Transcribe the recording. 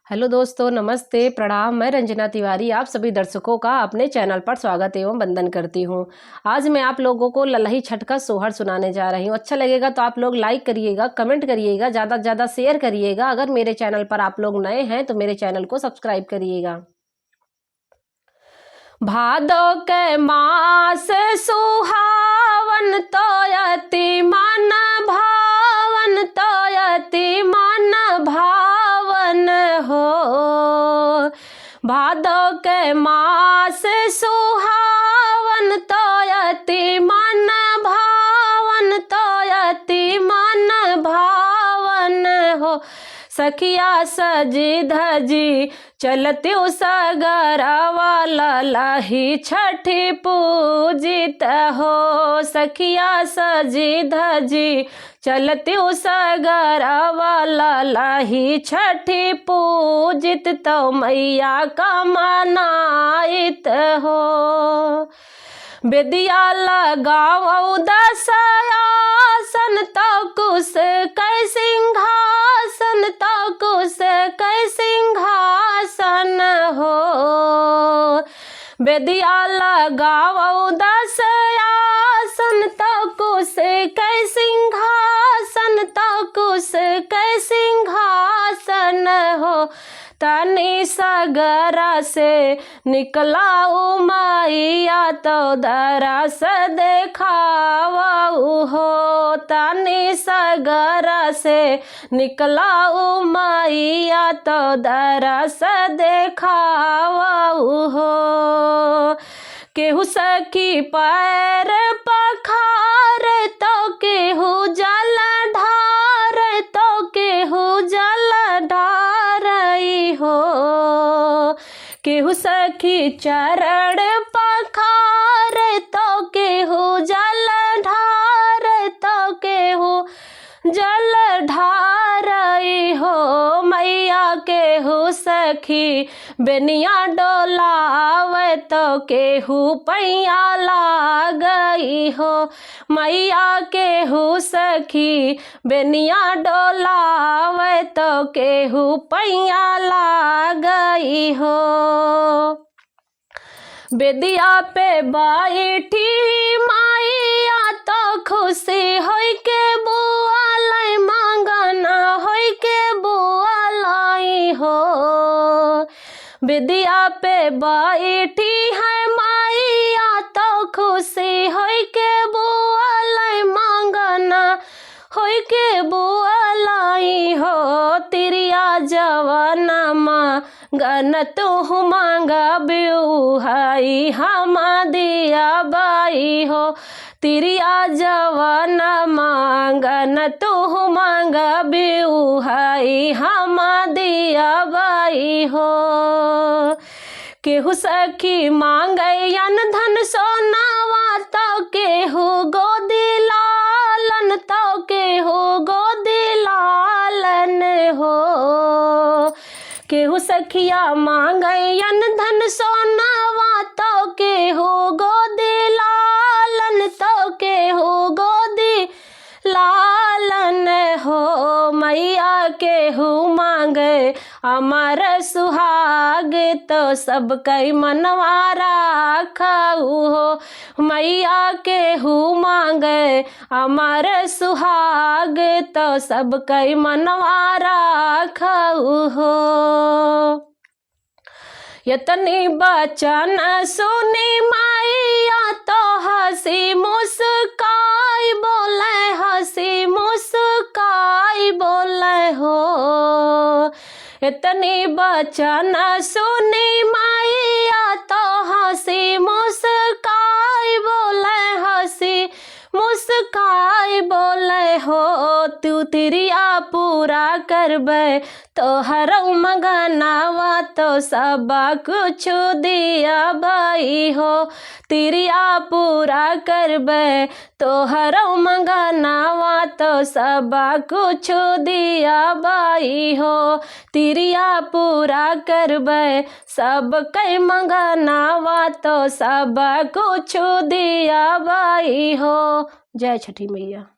Hello दोस्तों, नमस्ते, प्रणाम। मैं रंजना तिवारी आप सभी दर्शकों का अपने चैनल पर स्वागत एवं वंदन करती हूं। आज मैं आप लोगों को ललही छठ का सोहर सुनाने जा रही हूं। अच्छा लगेगा तो आप लोग लाइक करिएगा, कमेंट करिएगा, ज़्यादा से ज़्यादा शेयर करिएगा। अगर मेरे चैनल पर आप लोग नए हैं तो मेरे चैनल को सब्सक्राइब करिएगा। भादो के मास सुहावन तोयति मन भावन तोयति मन भावन हो। भादो के मास सुहावन तोयति मन भावन तोयति मन भावन हो। सखिया सजी धजी चलती सगरवा ललही छठी पूजित हो। सखिया सजी धजी चलती सगरवा ललही छठी पूजित तो मैया का मनाइत हो। बेदिया लगाओ दसयासन तो कुश कै सिंहासन तो कुश कै सिंहासन हो। बेदिया लगाओ दसयासन तो कुश कै सिंहासन तो कुश कै सिंहासन हो। तनी सगरा से निकला मैया तो दरस देखावाऊ हो। तनी सगरा से निकला मैया तो दरस देखावाऊ हो। केहू सखी पैर पखार तो केहू जल ढार तो केहू जल ढारई हो। केहू सखी चरण पखार तो केहू जल ढार तो केहू जल ढारई हो। मैया केहू सखी बेनिया डोलावे तो केहू पैया लागई हो। मैया केहू सखी बेनिया डोलावे तो केहू पैया लागई हो। बेदिया पे बैठी मैया तो खुशी होई के बुआ लाई मांगना होई के बुआ लाई हो। बेदिया पे बैठी है मैया तो खुशी होई के बुआ लाई मांगना होई के बुआ लाई हो। तिरिया जवाना मांगन तू मांगा बिउहाई हम दिया बाई हो। तिरिया जवाना मांगन तू मांगा बिउहाई हम दिया बाई हो। केहू सखी मांगयन धन सोनावा तो केहू गोदी लालन तो केहू गोदी लालन हो। केहू सखिया मांगयन धन सोनावा तो केहू गोदी लालन तो केहू गोदी लालन हो। मैया केहू मांगे अमर सुहाग तो सब कई मनवा राखऊ हो। मैया केहू मांगे अमर सुहाग तो सब कई मनवा राखऊ हो। यतनी बचन सुनी मैया तो हंसी मुस्काई बोले हंसी मुस्काई बोले हो। इतनी बचन सुनी मैया तो हंसी मुस्काई बोले हंसी मुस्काई बोले हो। तू तिरिया पूरा करबे तो हर मगनावा तो सब कुछ दिया बाई हो। तिरिया पूरा करबे तो हर मगनावा तो सब कुछ दिया बाई हो। तिरिया पूरा करबे सब कई मगनावा तो सब कुछ दिया बाई हो। जय छठी मैया।